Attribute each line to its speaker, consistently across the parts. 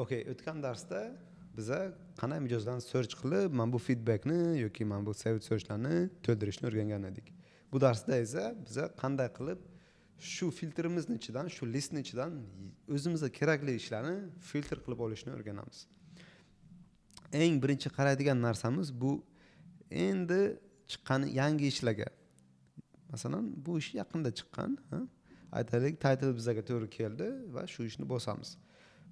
Speaker 1: Okay, o'tgan darsda biza qanday mijozlarni search qilib, mana bu feedbackni yoki mana bu saved searchlarni to'ldirishni o'rgangan edik. Bu darsda esa biza qanday qilib shu filtrimizni ichidan, shu listni ichidan o'zimizga kerakli ishlarni filtr qilib olishni o'rganamiz. Eng birinchi qaraydigan narsamiz bu endi chiqqan yangi ishlarga. Masalan, bu ish yaqinda chiqqan, aytaylik, title bizga to'g'ri keldi va shu ishni bosamiz.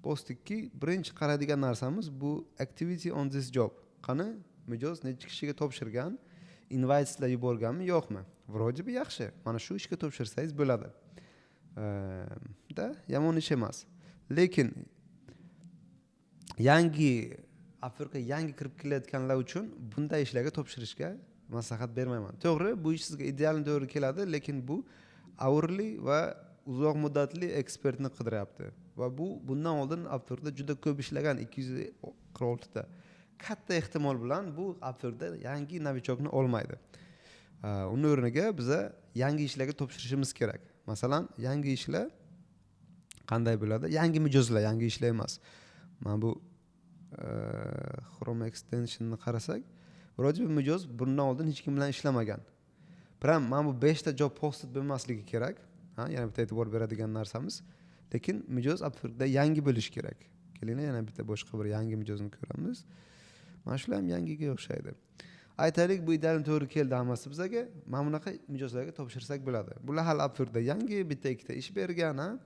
Speaker 1: Bosdikki, birinchi qaraydigan narsamiz bu activity on this job. Qani mijoz necha kishiga topshirgan, inviteslar yuborganmi, yo'qmi? Vроде бы yaxshi. Mana shu ishga topshirsangiz bo'ladi. Da yomon ish emas. Lekin yangi Afrika yangi kirib kelayotganlar uchun bunday ishlarga topshirishga maslahat bermayman. To'g'ri, bu ish sizga ideal to'g'ri keladi, lekin bu hourly va uzoq muddatli ekspertni qidiryapti. Va bundan oldin Upworkda juda ko'p ishlagan 246 ta. Katta ehtimol bilan bu Upworkda yangi novichokni olmaydi. Uni o'rniga biza yangi ishlarga topshirishimiz kerak. Masalan, yangi ishlar qanday bo'ladi? Yangi mijozlar, yangi ishlar emas. Mana bu Chrome extensionni qarasak, vroде бы mijoz bundan oldin hech kim bilan ishlamagan. Pram mana bu 5 ta job posted bo'lmasligi kerak. Yana bitta e'tibor beradigan narsamiz. Lekin mijoz Upworkda yangi bo'lish kerak. Kelinglar yana bitta boshqa bir yangi mijozni ko'ramiz. Mana shular ham yangiga o'xshaydi. Aytaylik, bu ideal to'g'ri keldi hammasi bizga. Mana bunaqa mijozlarga topshirsak bo'ladi. Bular hali Upworkda yangi bitta ikkita ish bergan,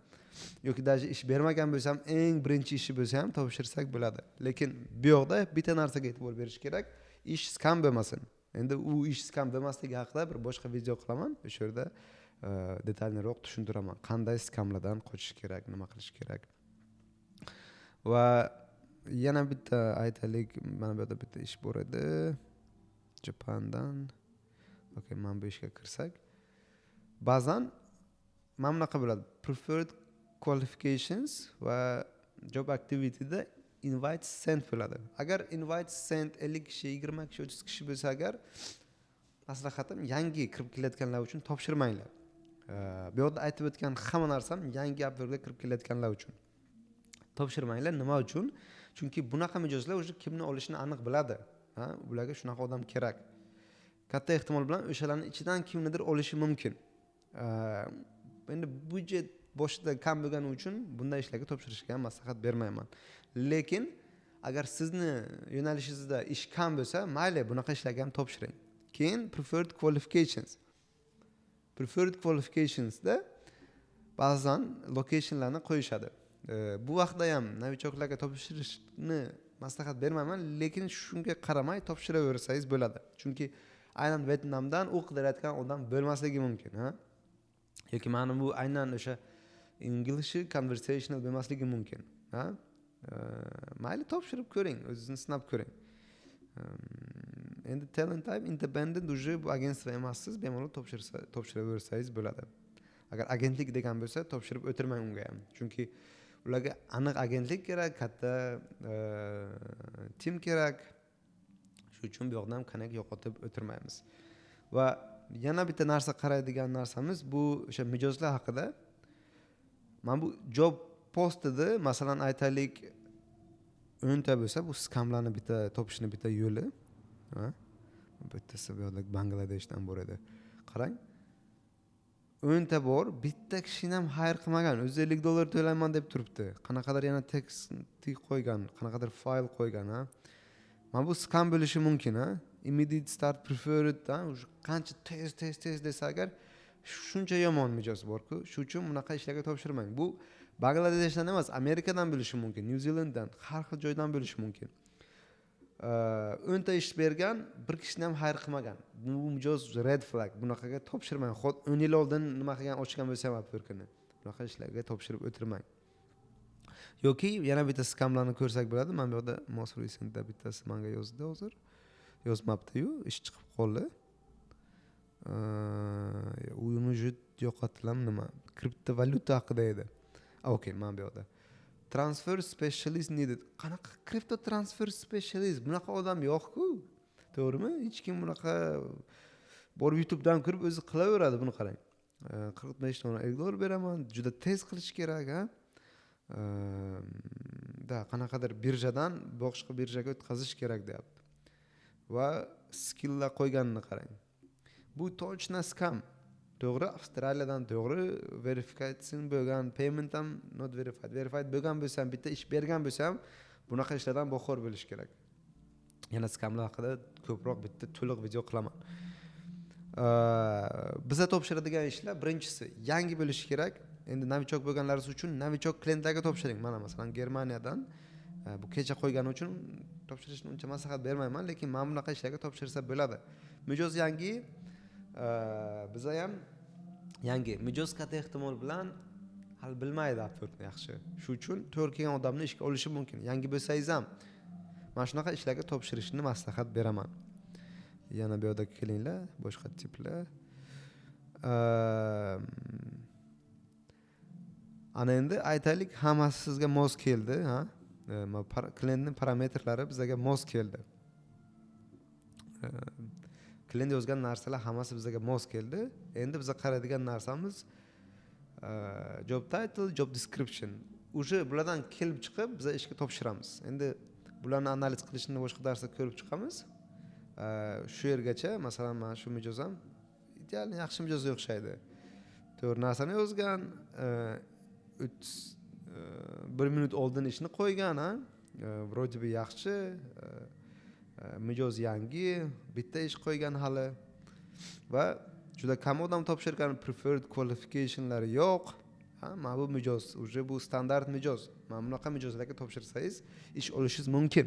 Speaker 1: yoki даже ish bermagan bo'lsam, eng birinchi ishi bo'lsa ham topshirsak bo'ladi. Lekin bu yoqda bitta narsaga e'tibor berish kerak, ish skam bo'lmasin. Endi u ish skam bo'lmasligi haqida bir boshqa video qilaman. O'sha yerda detalliroq tushuntiraman. Qanday skamlardan qochish kerak, nima qilish kerak. Va yana bitta aytaylik, mana bu yerda bitta ish bor edi. Japandan. Okay, mana bu ishga kirsak, ba'zan mana bunaqa bo'ladi. Preferred qualifications va job activity'da invite sent bo'ladi. Agar invite sent 50 kishi, 20 kishi, 30 kishi bo'lsa agar, maslahatim yangi kirib kelayotganlar uchun topshirmanglar. Bu yerda aytib o'tgan hamma narsam yangi Upworkga kirib kelayotganlar uchun. Topshirmanglar. Nima uchun? Chunki bunaqa mijozlar o'zi kimni olishini aniq biladi. Ularga shunaqa odam kerak. Katta ehtimol bilan o'shalarning ichidan kimnidir olishi mumkin. Endi budjet boshida kam bo'lgani uchun bunday ishlarga topshirishga maslahat bermayman. Lekin agar sizni yo'nalishingizda ish kam bo'lsa, mayli, bunaqa ishlarga ham topshiring. Keyin preferred qualifications. Preferred qualificationsda ba'zan locationlarni qo'yishadi. Bu vaqtda ham novichoklarga topshirishni maslahat bermayman, lekin shunga qaramay topshiraversangiz bo'ladi. Chunki aynan Vietnamdan u qidirayotgan odam bo'lmasligi mumkin, yoki mana bu aynan o'sha English conversational bo'lmasligi mumkin, mayli topshirib ko'ring, o'zingizni sinab ko'ring. Endi Talent Type independent уже bu agentство emassiz, bemalol topshiraversangiz bo'ladi. Agar agentlik degan bo'lsa, topshirib o'tirmang unga ham. Chunki ularga aniq agentlik kerak, katta tim kerak. Shuning uchun bu yoqdan qanak yo'qotib o'tirmaymiz. Va yana bitta narsa qaraydigan narsamiz bu o'sha mijozlar haqida. Mana bu job postida, masalan, aytaylik 10 ta bo'lsa, bu skamlarni bitta topishni bitta yo'li. Bittasi bu yoqda Bangladeshdan bor edi. Qarang. 10 ta bor, bitta kishini ham hire qilmagan, $50 to'layman deb turibdi. Qanaqadir yana tekst qo'ygan, qanaqadir fayl qo'ygan, Mana bu skam bo'lishi mumkin, Immediate start preferred, qancha tez desa agar shuncha yomon mijoz bor-ku, shuning uchun bunaqa ishlarga topshirmang. Bu Bangladeshdan emas, Amerikadan bo'lishi mumkin, New Zealanddan, har xil joydan bo'lishi mumkin. 10 ta ish bergan, bir kishini ham hire qilmagan. Bu mijoz red flag. Bunaqaga topshirmang. 10 yil oldin nima qilgan ochgan bo'lsa ham Upworkni. Bunaqa ishlarga topshirib o'tirmang. Yoki yana bitta skamlarni ko'rsak bo'ladi. Mana bu yerda most recentda bittasi menga yozdi hozir. Yozmabdi-yu, ish chiqib qoldi. Uyini yo'qotilam nima? Kriptovalyuta haqida edi. Okay, mana bu yerda. Transfer specialist needed. Qanaqa crypto transfer specialist? Bunaqa odam yo'q-ku. To'g'rimi? Hech kim bunaqa borib YouTubedan kirib o'zi qilaveradi, buni qarang. $45 beraman, juda tez qilish kerak, da qanaqadir birjadan boshqa birjaga o'tkazish kerak deyapti. Va skilllar qo'yganini qarang. Bu точно scam. To'g'ri, Avstraliyadan to'g'ri verification bo'lgan, payment ham not verified. Verified bo'lgan bo'lsa ham, bitta ish bergan bo'lsa ham, bunaqa ishlardan boxor bo'lish kerak. Yana skamlar haqida ko'proq bitta to'liq video qilaman. Biza topshiradigan ishlar birinchisi yangi bo'lishi kerak. Endi novichok bo'lganlaringiz uchun novichok klientlarga topshiring. Mana masalan Germaniyadan bu kecha qo'ygani uchun topshirishni uncha maslahat bermayman, lekin mana bunaqa ishlarga topshirsa bo'ladi. Mijoz yangi, biza ham yangi. Mijoz katta ehtimol bilan hal bilmaydi aptorni yaxshi. Shu uchun to'g'ri kelgan odamni ishga olishi mumkin. Yangi bo'lsangiz ham mana shunaqa ishlarga topshirishni maslahat beraman. Yana bu yerda kelinglar, boshqa tiplar. Ana endi aytaylik, hammasi sizga mos keldi, ha? Klientning parametrlari bizga mos keldi. Klient yozgan narsalar hammasi bizga mos keldi. Endi biz qaraydigan narsamiz job title, job description. O'sha bulardan kelib chiqib biz ishga topshiramiz. Endi bularni analiz qilishni boshqa darsda ko'rib chiqamiz. Shu yergacha masalan mana shu mijoz ham ideal yaxshi mijozga o'xshaydi. To'g'ri narsani yozgan, 1 minut oldin ishni qo'ygan, ha? Вроде бы yaxshi. Mijoz yangi, bitta ish qo'ygan hali va juda kam odam topshirgan, preferred qualificationlari yo'q. Ha, mana bu mijoz, bu standart mijoz. Mana bunaqa mijozlarga topshirsangiz ish olishingiz mumkin.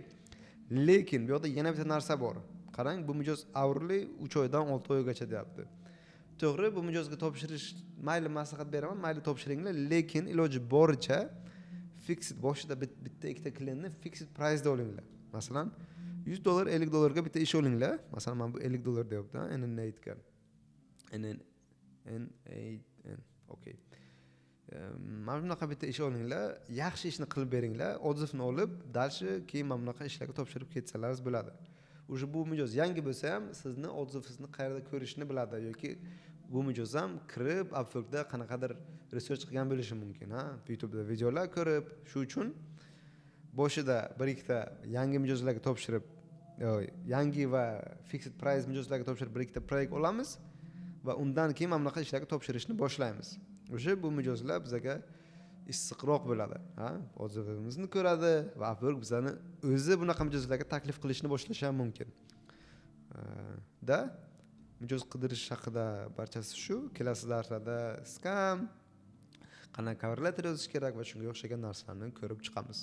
Speaker 1: Lekin bu yerda yana bitta narsa bor. Qarang, bu mijoz hourly 3 oydan 6 oygacha deyapti. To'g'ri, bu mijozga topshirish mayli maslahat beraman, mayli topshiringlar, lekin iloji boricha fixed boshida bitta ikkita klientni fixed price'da olinglar. Masalan, $100 $50 ga bitta ish olinglar. Masalan, men bu $50 deyapti, NN8 NN8 okey. Mana bunaqa bitta ish olinglar, yaxshi ishni qilib beringlar, odzivni olib, dalshi keyin mana bunaqa ishlarga topshirib ketsalaringiz bo'ladi. O'sha bu mijoz yangi bo'lsa ham sizni odzivingizni qayerda ko'rishni biladi yoki bu mijoz ham kirib Upworkda qanaqadir research qilgan bo'lishi mumkin, ha? YouTube'da videolar ko'rib, shu uchun boshida bir ikkita yangi mijozlarga topshirib, yangi va fixed price mijozlarga topshirib bir ikkita proyekt olamiz va undan keyin mana bunaqa ishlarga topshirishni boshlaymiz. O'sha bu mijozlar bizga issiqroq bo'ladi, ha? Odzivimizni ko'radi va Upwork bizani o'zi bunaqa mijozlarga taklif qilishni boshlashi ham mumkin. Mijoz qidirish haqida barchasi shu. Kelasi darslarda scam, qanaqa cover letter yozish kerak va shunga o'xshagan narsalarni ko'rib chiqamiz.